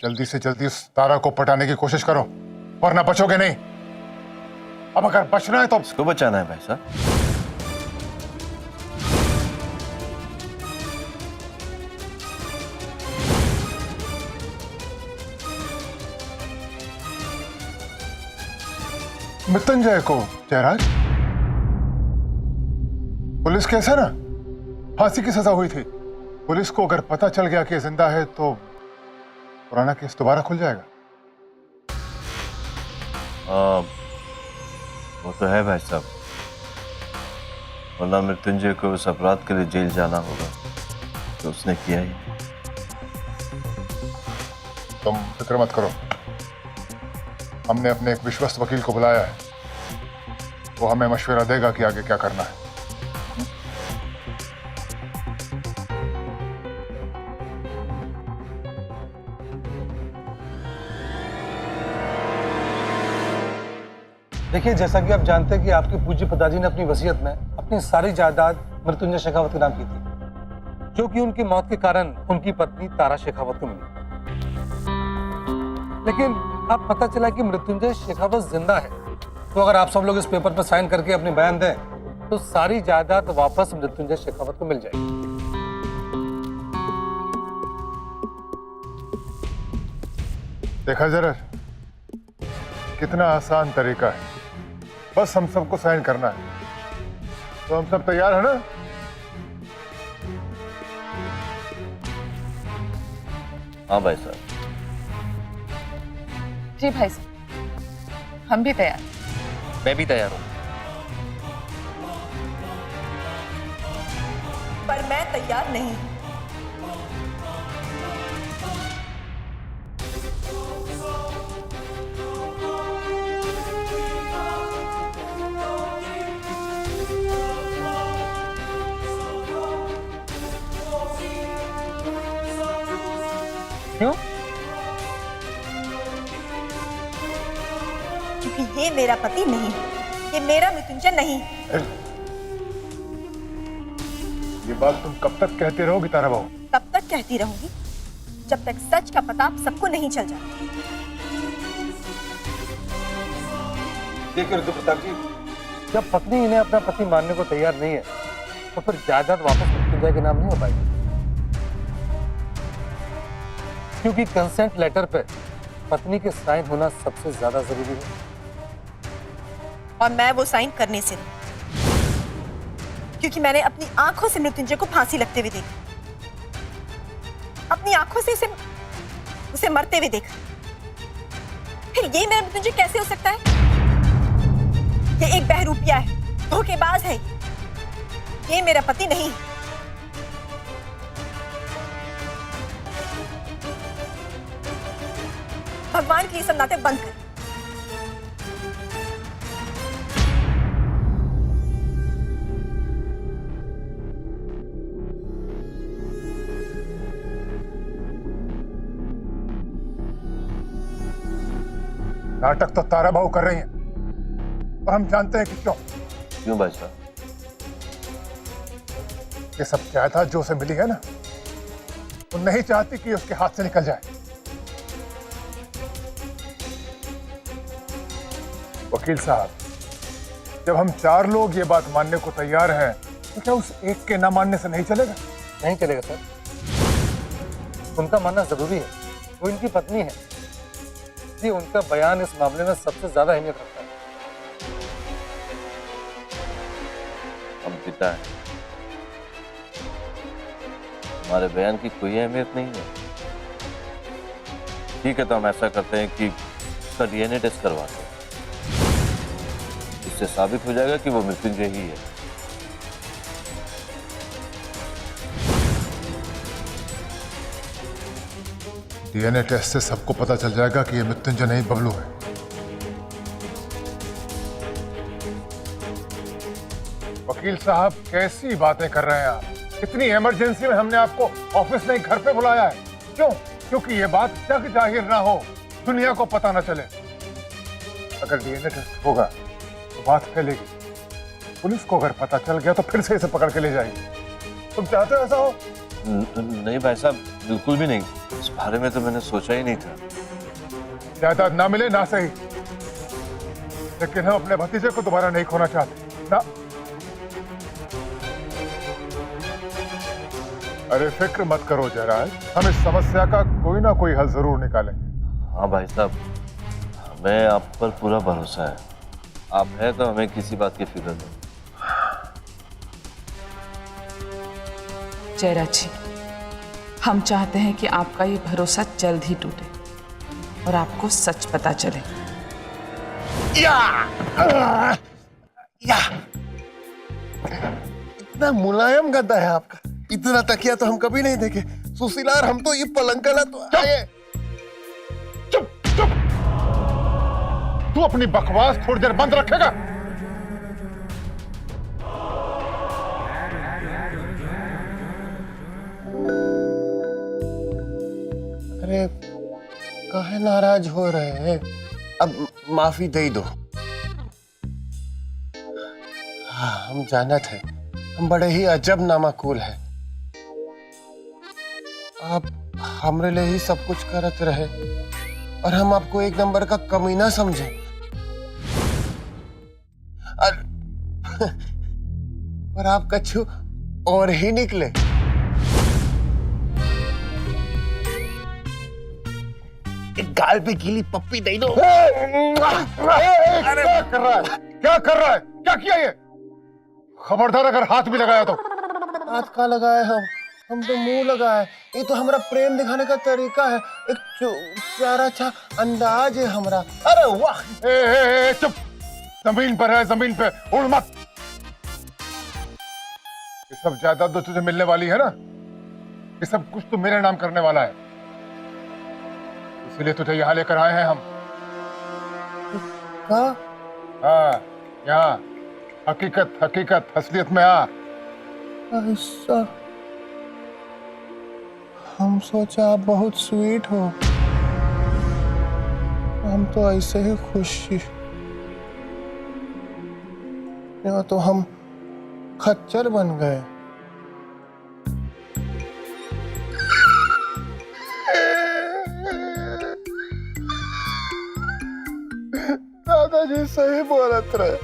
जल्दी से जल्दी उस तारा को पटाने की कोशिश करो, वरना बचोगे नहीं। अब अगर बचना है तो इसको बचाना है भाई साहब। मृत्युंजय को जयराज, पुलिस केस है ना, फांसी की सजा हुई थी। पुलिस को अगर पता चल गया कि जिंदा है तो पुराना केस दोबारा खुल जाएगा। वो तो है भाई साहब, वरना मृत्युंजय को उस अपराध के लिए जेल जाना होगा तो उसने किया ही। तुम फिक्र मत करो, हमने अपने एक विश्वस्त वकील को बुलाया है, वो हमें मशवरा देगा कि आगे क्या करना है। देखिए, जैसा कि आप जानते हैं कि आपके पूज्य पिताजी ने अपनी वसीयत में अपनी सारी जायदाद मृत्युंजय शेखावत के नाम की थी, जो कि उनकी मौत के कारण उनकी पत्नी तारा शेखावत को मिली। लेकिन अब पता चला कि मृत्युंजय शेखावत जिंदा है, तो अगर आप सब लोग इस पेपर पर साइन करके अपने बयान दें तो सारी जायदाद वापस मृत्युंजय शेखावत को मिल जाएगी। देखा जरा कितना आसान तरीका है, बस हम सबको साइन करना है। तो हम सब तैयार है ना? हाँ भाई साहब। जी भाई साहब, हम भी तैयार। मैं भी तैयार हूँ। पर मैं तैयार नहीं। क्यों? क्योंकि ये मेरा पति नहीं, ये मेरा मृत्युंजय नहीं। ये बात तुम कब तक कहते रहोगी तारा बहू? तब तक कहती रहूंगी जब तक सच का पता आप सबको नहीं चल जाए। देखिए रुद्र प्रताप जी, जब पत्नी इन्हें अपना पति मानने को तैयार नहीं है तो फिर जायदाद वापस मृत्युंजय के नाम नहीं हो पाएगी, क्योंकि कंसेंट लेटर पे पत्नी के साइन होना सबसे ज्यादा जरूरी है। और मैं वो साइन करने से नहीं, क्योंकि मैंने अपनी आंखों से मृत्युंजय को फांसी लगते हुए देखा, अपनी आंखों से उसे मरते हुए देखा। फिर ये मेरा मृत्युंजय कैसे हो सकता है? ये एक बहरूपिया है, धोखेबाज है, ये मेरा पति नहीं। भगवान के लिए सब नाटक बंद कर। नाटक तो तारा बहू कर रही हैं, और हम जानते हैं कि क्यों। क्यों भाई साहब? ये सब जायदाद जो उसे मिली है ना, वो नहीं चाहती कि उसके हाथ से निकल जाए। वकील साहब, जब हम 4 लोग ये बात मानने को तैयार हैं, तो क्या उस एक के ना मानने से नहीं चलेगा? नहीं चलेगा सर, उनका मानना जरूरी है, वो इनकी पत्नी है, इसलिए उनका बयान इस मामले में सबसे ज्यादा अहमियत रखता है। हम पिता हैं, हमारे बयान की कोई अहमियत नहीं है। ठीक है, तो हम ऐसा करते हैं कि उसका डीएनए टेस्ट करवाते हैं, इससे साबित हो जाएगा कि वो मृत्युंजय ही है। डीएनए टेस्ट से सबको पता चल जाएगा कि ये मृत्युंजय नहीं बबलू है। वकील साहब, कैसी बातें कर रहे हैं आप? इतनी इमरजेंसी में हमने आपको ऑफिस नहीं घर पे बुलाया है। क्यों? क्योंकि ये बात जग जाहिर ना हो, दुनिया को पता ना चले। अगर डीएनए टेस्ट होगा तो बात फैलेगी, पुलिस को अगर पता चल गया तो फिर से इसे पकड़ के ले जाएगी। तुम चाहते हो ऐसा हो? नहीं भाई साहब, बिल्कुल भी नहीं। इस बारे में तो मैंने सोचा ही नहीं था। जायदाद ना मिले ना सही, लेकिन हम अपने भतीजे को दोबारा नहीं खोना चाहते ना। अरे फिक्र मत करो जयराज, हम इस समस्या का कोई ना कोई हल जरूर निकालेंगे। हाँ भाई साहब, हमें आप पर पूरा भरोसा है। आप हैं तो हमें किसी बात की फिक्र नहीं। जयराज जी, हम चाहते हैं कि आपका ये भरोसा जल्द ही टूटे और आपको सच पता चले। इतना मुलायम गद्दा है आपका, इतना तकिया तो हम कभी नहीं देखे। सुशीलार, हम तो ये पलंगला तो आए। चुप चुप, तू अपनी बकवास थोड़ी देर बंद रखेगा? अरे काहे नाराज हो रहे हैं? अब माफी दे दो। हाँ, हम जानत है, हम बड़े ही अजब नामाकूल है। आप हमरे लिए ही सब कुछ करत रहे और हम आपको एक नंबर का कमीना समझे। पर आप कछु और ही निकले। एक गाल पे गीली पप्पी दे दो। अरे क्या कर रहा है? क्या कर रहा है? क्या किया ये? खबरदार अगर हाथ भी लगाया तो। हाथ का लगाए हम तो मुंह लगाए। ये तो हमारा प्रेम दिखाने का तरीका है, एक प्यारा सा अंदाज है हमारा। अरे वाह! ए, चुप, जमीन पर है, जमीन पे उड़ मत। ये सब जायदाद तो तुझे मिलने वाली है ना, ये सब कुछ तो मेरे नाम करने वाला है, इसलिए तुझे यहाँ लेकर आए हैं हम। हाँ, यहाँ हकीकत हकीकत असलियत में आ। ऐसा हम सोचा आप बहुत स्वीट हो, हम तो ऐसे ही खुशी। या तो हम खच्चर बन गए। दादाजी सही बोलत रहे,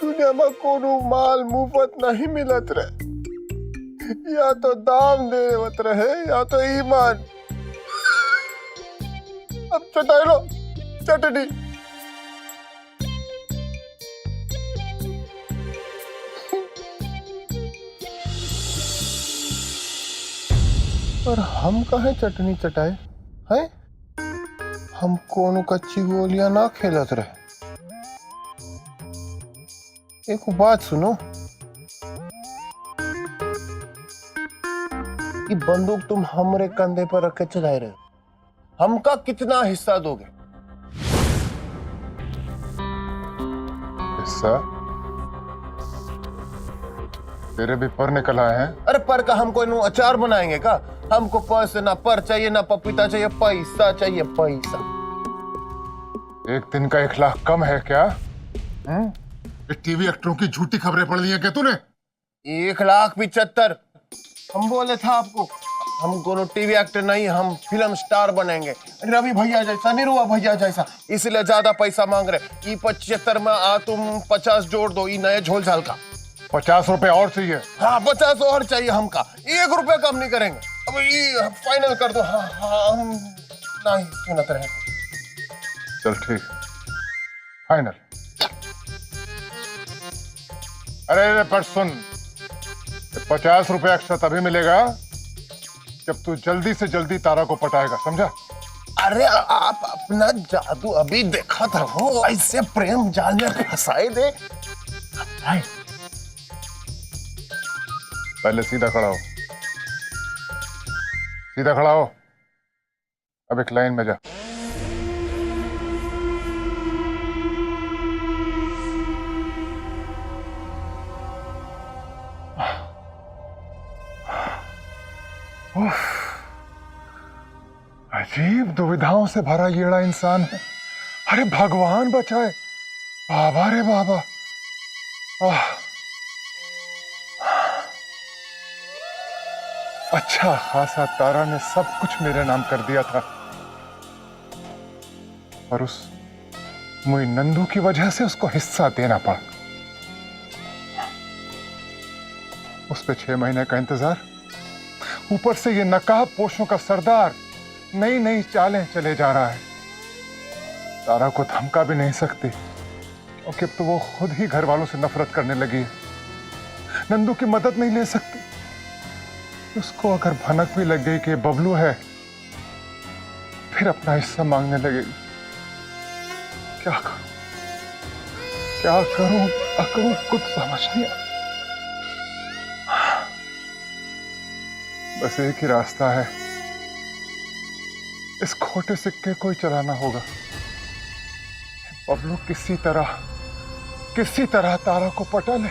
दुनिया में कोनो माल मुफ्त नहीं मिलत रहे, या तो दाम देवत रहे या तो ईमान। अब चटाई लो चटनी। और हम कहे चटनी चटाए हैं? हम कोनो कच्ची गोलियां ना खेलत रहे। एक बात सुनो, ये बंदूक तुम हमरे कंधे पर रख के चलाए रहे हो, हमका कितना हिस्सा दोगे? हिस्सा? तेरे भी पर निकल आए हैं। अरे पर का हमको इन्हों अचार बनाएंगे का? हमको पर से ना पर चाहिए ना पपीता चाहिए, पैसा चाहिए पैसा। एक दिन का 1 लाख कम है क्या? टीवी एक्टरों की झूठी खबरें पढ़ ली हैं क्या तूने? 1,75,000 हम बोले था आपको, हम कोनो टीवी एक्टर नहीं, हम फिल्म स्टार बनेंगे, रवि भैया जैसा, निरुआ भैया जैसा, इसलिए ज्यादा पैसा मांग रहे। ये 75 में आ तुम 50 जोड़ दो, ये नए झोल झाल का। 50 रुपए और चाहिए? हाँ 50 और चाहिए हमका, 1 रुपया कम नहीं करेंगे। अब ये फाइनल कर दो। हाँ हाँ, हम नहीं सुनत रहे। चल ठीक, फाइनल। अरे पर सुन, 50 रुपए एक्स्ट्रा तभी मिलेगा जब तू जल्दी से जल्दी तारा को पटाएगा, समझा? अरे आप अपना जादू अभी देखा था, वो ऐसे प्रेम जाल में फंसाए दे। पहले सीधा खड़ा हो, सीधा खड़ा हो। अब एक लाइन में जा। अजीब दुविधाओं से भरा येड़ा इंसान है। अरे भगवान बचाए, बाबा रे बाबा। अच्छा खासा तारा ने सब कुछ मेरे नाम कर दिया था, और उस मुई नंदू की वजह से उसको हिस्सा देना पड़ा। उस पे 6 महीने का इंतजार, ऊपर से ये नकाब पोशों का सरदार नई नई चालें चले जा रहा है। तारा को धमका भी नहीं सकती, क्योंकि अब तो वो खुद ही घर वालों से नफरत करने लगी है। नंदू की मदद नहीं ले सकती। उसको अगर भनक भी लग गई कि बबलू है, फिर अपना हिस्सा मांगने लगेगी। क्या करूं कुछ समझ नहीं आता। बस एक ही रास्ता है, इस खोटे सिक्के को ही चलाना होगा। बबलू किसी तरह तारा को पटा ले,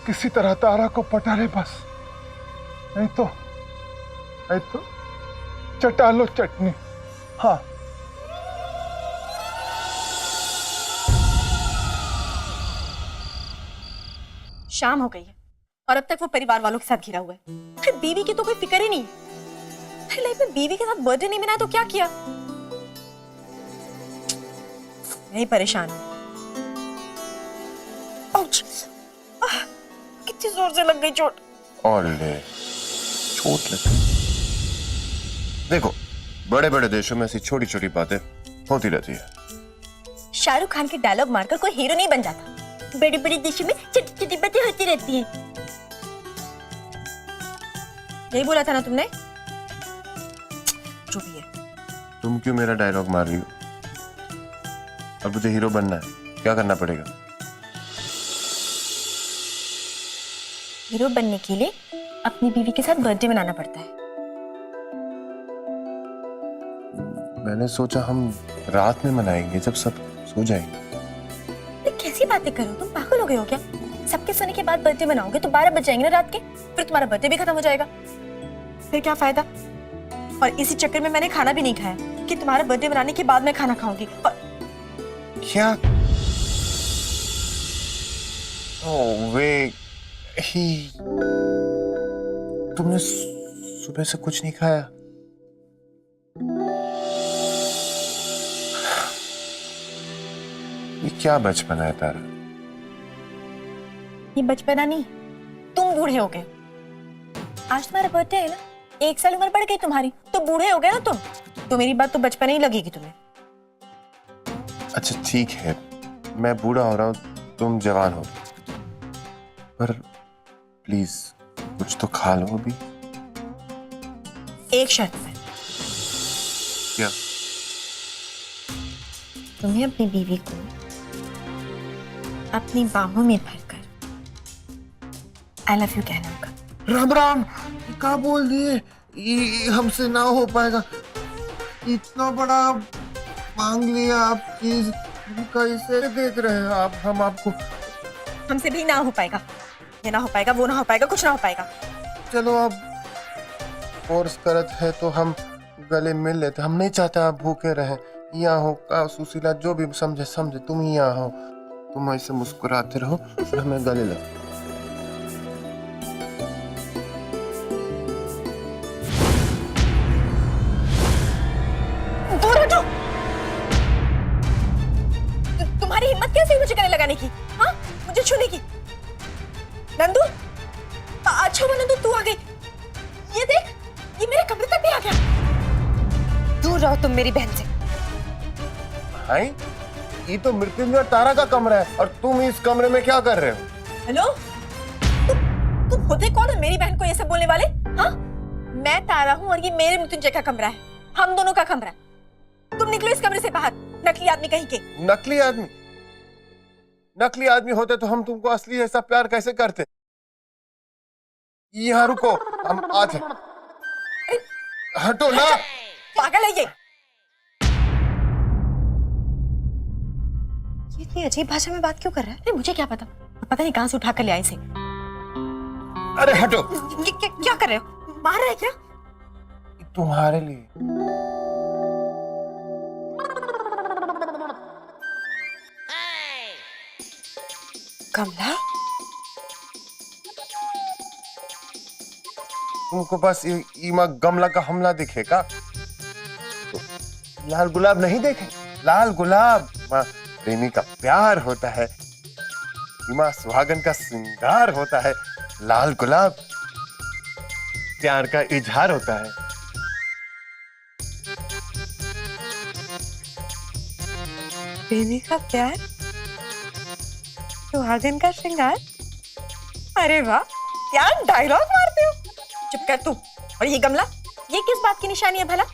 किसी तरह तारा को पटा ले बस। नहीं तो चटा लो चटनी। हाँ, शाम हो गई है और अब तक वो परिवार वालों के साथ घिरा हुआ है। फिर बीवी की तो कोई फिक्र ही नहीं है। फिर लाइफ में बीवी के साथ बर्थडे नहीं मनाया तो क्या किया? मैं परेशान हूं। कितनी जोर से लग गई चोट। और ले चोट लगी। देखो, बड़े बड़े देशों में ऐसी छोटी छोटी बातें होती रहती है। शाहरुख खान के डायलॉग मारकर कोई हीरो नहीं बन जाता। बड़े बड़े देशों में छोटी छोटी बातें होती रहती हैं। यही बोला था ना तुमने? जो भी है। तुम क्यों मेरा डायलॉग मार रही हो? अब मुझे हीरो बनना है, क्या करना पड़ेगा? हीरो बनने के लिए अपनी बीवी के साथ बर्थडे मनाना पड़ता है। मैंने सोचा हम रात में मनाएंगे जब सब सो जाएंगे। कैसी बातें करो तुम, पागल हो गए हो क्या? सबके सोने के बाद बर्थडे मनाओगे तो 12 बज जाएंगे ना रात के, फिर तुम्हारा बर्थडे भी खत्म हो जाएगा। फिर क्या फायदा? और इसी चक्कर में मैंने खाना भी नहीं खाया कि तुम्हारा बर्थडे मनाने के बाद मैं खाना खाऊंगी। और क्या? वे ही तुमने सुबह से कुछ नहीं खाया? ये क्या बचपना है तारा? ये बचपना नहीं, तुम बूढ़े हो गए। आज तुम्हारा बर्थडे है ना, 1 साल उम्र बढ़ गई तुम्हारी, तो बूढ़े हो गए ना तुम। तो मेरी बात तो बचपना ही लगेगी तुम्हें। अच्छा ठीक है, मैं बूढ़ा हो रहा हूँ, तुम जवान हो, पर प्लीज कुछ तो खा लो अभी। एक शर्त पे। क्या? तुम्हें अपनी बीवी को अपनी बाहों में भरकर आई लव यू कहना होगा। राम राम, क्या बोल दिए? ये हमसे ना हो पाएगा। इतना बड़ा मांग लिया आप चीज, कैसे देख रहे हैं आप? हम आपको हमसे भी ना हो पाएगा, ये ना हो पाएगा, वो ना हो पाएगा, कुछ ना हो पाएगा। चलो अब फोर्स करत है तो हम गले मिल लेते। हम नहीं चाहते आप भूखे रहे। यहाँ हो का सुशीला, जो भी समझे समझे, तुम यहाँ हो, तुम ऐसे मुस्कुराते रहो और हमें गले लगो। दूर हटो। तुम्हारी हिम्मत कैसे मुझे गले लगाने की? हाँ, मुझे छूने की? नंदू, अच्छा हुआ नंदू तू आ गई। ये देख, ये मेरे कमरे तक भी आ गया। दूर रहो तुम मेरी बहन से। हाय, ये तो मृत्युंजय तारा का कमरा है और तुम इस कमरे में क्या कर रहे हो? हेलो, तुम खुद ही कौन है मेरी बहन को ये सब बोलने वाले? हाँ, मैं तारा हूँ और ये मेरे मृत्युंजय का कमरा है, हम दोनों का कमरा है। तुम निकलो इस कमरे से बाहर, नकली आदमी कहीं के। नकली आदमी? नकली आदमी होते तो हम तुमको असली ऐसा प्यार कैसे करते? यहाँ रुको, हम आते। हटो ना। पागल है ये इतनी अजीब भाषा में बात क्यों कर रहा है? मुझे क्या पता नहीं कहां से उठा कर ले आए इसे। अरे हटो। क्या कर रहे हो? मार रहे हैं क्या? तुम्हारे लिए। कमला, तुमको बस इमा गमला का हमला दिखेगा। तो लाल गुलाब नहीं देखे? लाल गुलाब माँ प्रेमी का प्यार होता है, इमा सुहागन का श्रृंगार होता है। लाल गुलाब प्यार का इजहार होता है। प्रेमी का प्यार, सुहागन का श्रृंगार। अरे वाह, क्या डायलॉग मारते हो। चुप कर तू। और ये गमला, ये किस बात की निशानी है भला?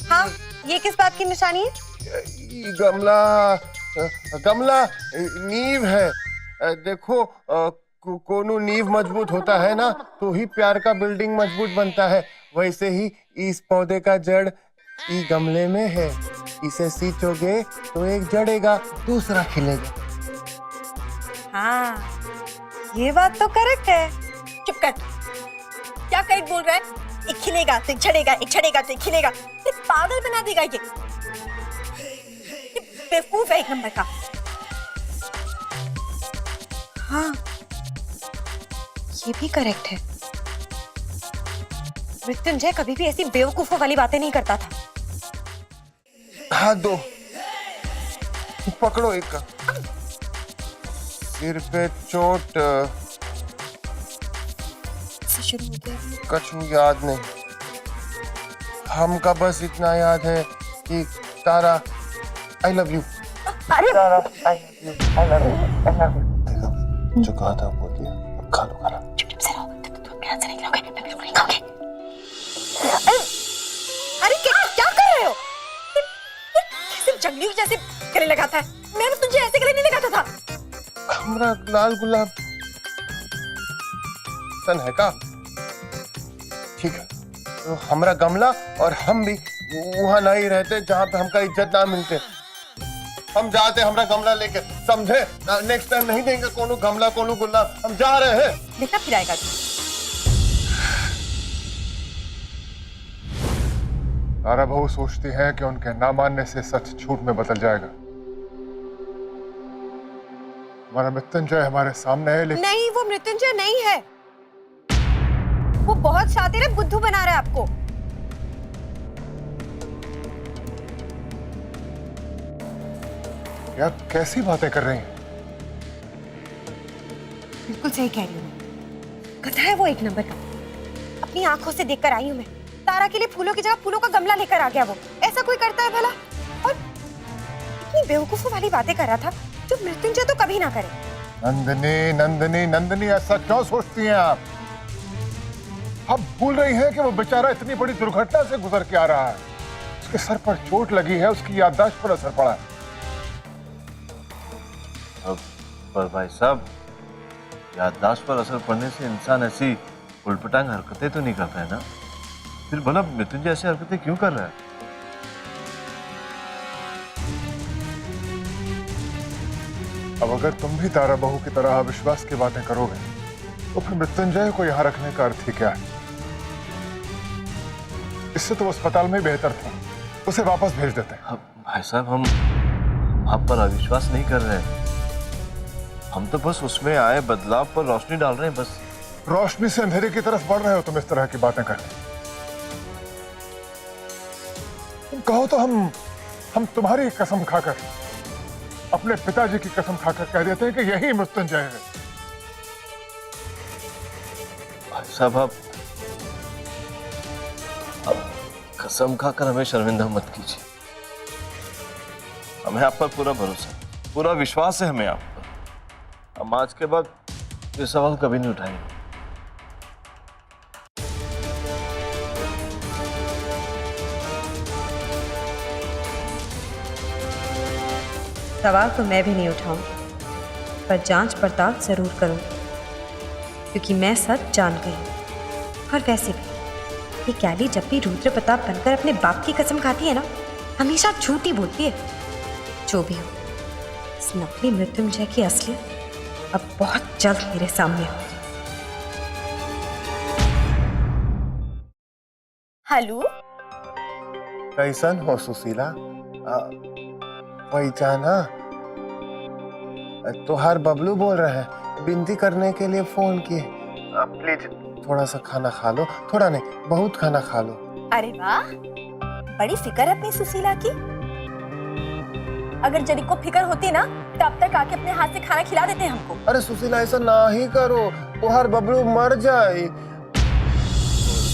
हाँ, ये किस बात की निशानी है? ये गमला नींव है। देखो कोनो नींव मजबूत होता है ना तो ही प्यार का बिल्डिंग मजबूत बनता है। वैसे ही इस पौधे का जड़ इस गमले में है। इसे सींचोगे तो एक जड़ेगा, दूसरा खिलेगा। हाँ, ये बात तो करेक्ट है। चुप कर। क्या करेक्ट बोल रहा है? एक खिलेगा तो एक झड़ेगा, एक झड़ेगा तो एक खिलेगा। ये पागल बना देगा ये बेवकूफ है एक नंबर का। हाँ, ये भी करेक्ट है। मृत्युंजय कभी भी ऐसी बेवकूफों वाली बातें नहीं करता था। हाथ दो, पकड़ो एक का। सिर पे चोट शुरू हो गया। कछु याद नहीं। हमका बस इतना याद है कि तारा आई लव यू। अरे Tara I love you, I love you, I love you. जो कहा था बोल दिया। खा लो खाना। चुप से रहो, तुम ध्यान से नहीं खाओगे, मैं बिल्कुल नहीं खाओगे। अरे क्या कर रहे हो? कैसे जंगली जैसे गले लगाता है? मैंने तुझे ऐसे गले नहीं लगाता था। हमरा लाल गुलाब सन है का? ठीक है, तो हमरा गमला और हम भी वहां नहीं रहते जहां पे हमका इज्जत ना मिलते। हम जाते हमरा गमला लेके, समझे? नेक्स्ट टाइम नहीं देंगे कोनो गमला कोनो गुलाब। हम जा रहे हैं। देखना फिर आएगा। तारा बहू सोचती है कि उनके ना मानने से सच झूठ में बदल जाएगा। हमारा मृत्युंजय हमारे सामने है, लेकिन नहीं, वो मृत्युंजय नहीं है। वो बहुत शातिर है, बुद्धू बना रहा है आपको। क्या कैसी बातें कर रही हैं? बिल्कुल सही कह रही हूँ। गधा है वो एक नंबर का। अपनी आंखों से देखकर आई हूँ मैं। तारा के लिए फूलों की जगह फूलों का गमला लेकर आ गया वो। ऐसा कोई करता है भला? और इतनी बेवकूफों वाली बातें कर रहा था जो मृत्युंजय तो कभी ना करे। नंदिनी नंदिनी नंदिनी, ऐसा क्यों सोचती हैं आप? आप भूल रही हैं कि वो बेचारा इतनी बड़ी दुर्घटना से गुजर के आ रहा है। उसके सर पर चोट लगी है, उसकी याददाश्त पर असर पड़ा है। पर भाई साहब, याददाश्त पर असर पड़ने से इंसान ऐसी उलटपटांग हरकतें तो नहीं करता है ना। फिर भला मृत्युंजय ऐसी हरकतें क्यों कर रहा है? अब अगर तुम भी तारा बहू की तरह अविश्वास की बातें करोगे तो फिर मृत्युंजय को यहाँ रखने का अर्थ ही क्या है? इससे तो वो अस्पताल में बेहतर था। उसे वापस भेज देते हैं। भाई साहब, हम आप पर अविश्वास नहीं कर रहे हैं। हम तो बस उसमें आए बदलाव पर रोशनी डाल रहे हैं बस। रोशनी से अंधेरे की तरफ बढ़ रहे हो तुम इस तरह की बातें करके। तुम कहो तो हम तुम्हारी कसम खाकर, अपने पिताजी की कसम खाकर कह देते हैं कि यही मृत्युंजय है। भाई साहब, आप कसम खाकर हमें शर्मिंदा मत कीजिए। हमें आप पर पूरा भरोसा, पूरा विश्वास है हमें आप पर। हम आज के बाद ये सवाल कभी नहीं उठाएंगे। सवाल तो मैं भी नहीं उठाऊंगी, पर जांच पड़ताल जरूर करूंगी, क्योंकि मैं सच जान गई। और वैसे भी ये कैली जब भी रुद्र प्रताप बनकर अपने बाप की कसम खाती है ना, हमेशा झूठ ही बोलती है। जो भी हो, इस नकली मृत्युंजय की असलियत अब बहुत जल्द मेरे सामने होगी। हेलो, कैसन हो सुशीला? पहचाना? तोहार बबलू बोल रहे हैं। विनती करने के लिए फोन किए। प्लीज थोड़ा सा खाना खा लो, थोड़ा नहीं बहुत खाना खा लो। अरे वाह, बड़ी फिक्र है अपनी सुशीला की। अगर जरी को फिक्र होती ना तो अब तक आके अपने हाथ से खाना खिला देते हमको। अरे सुशीला ऐसा ना ही करो, तुहार बबलू मर जाए।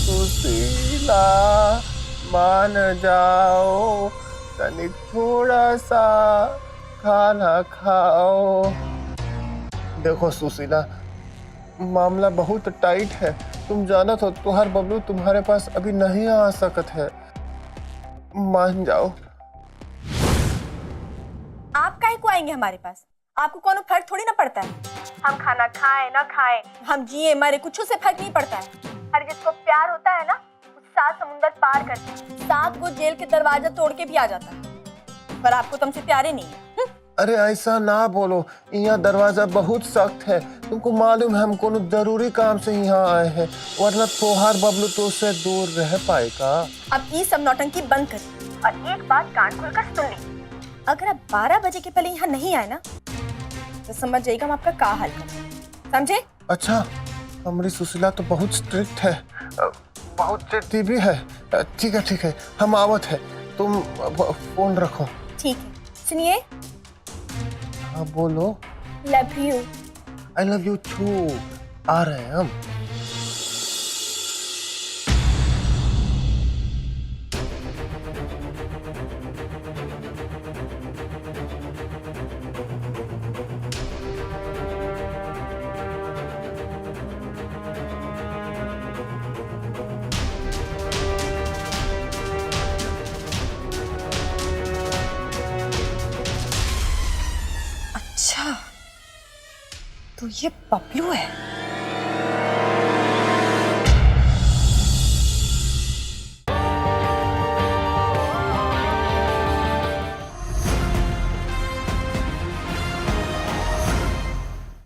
सुशीला मान जाओ, तनिक थोड़ा सा खाना खाओ। देखो सुशीला, मामला बहुत टाइट है, तुम जाना तो तुहार बबलू तुम्हारे पास अभी नहीं आ सकत है, मान जाओ। आप काहे को आएंगे हमारे पास? आपको कोनो फर्क थोड़ी ना पड़ता है। हम खाना खाएं ना खाएं, हम जिए मरे, कुछ से फर्क नहीं पड़ता है। हर जिसको प्यार होता है ना, वो 7 समुंदर पार करके 7 को जेल के दरवाजा तोड़ के भी आ जाता है। पर आपको तुमसे प्यार ही नहीं है। अरे ऐसा ना बोलो, यहाँ दरवाजा बहुत सख्त है, तुमको मालूम है हम कोनो जरूरी काम से यहाँ आए हैं, वरना तोहार बबलू तो उससे दूर रह पाएगा। अब ये सब नौटंकी बंद करिए और एक बात कान खोलकर सुन ली। अगर आप 12 बजे के पहले यहाँ नहीं आए ना तो समझ जाइएगा हम आपका का हाल करें, समझे? अच्छा, हमारी सुशीला तो बहुत स्ट्रिक्ट है, बहुत चिढ़ती भी है। ठीक है, हम आवत है, तुम फोन रखो। ठीक है, सुनिए। हाँ बोलो। Love you. I love you too. आ रहे हैं हम। अच्छा, तो ये बबलू है।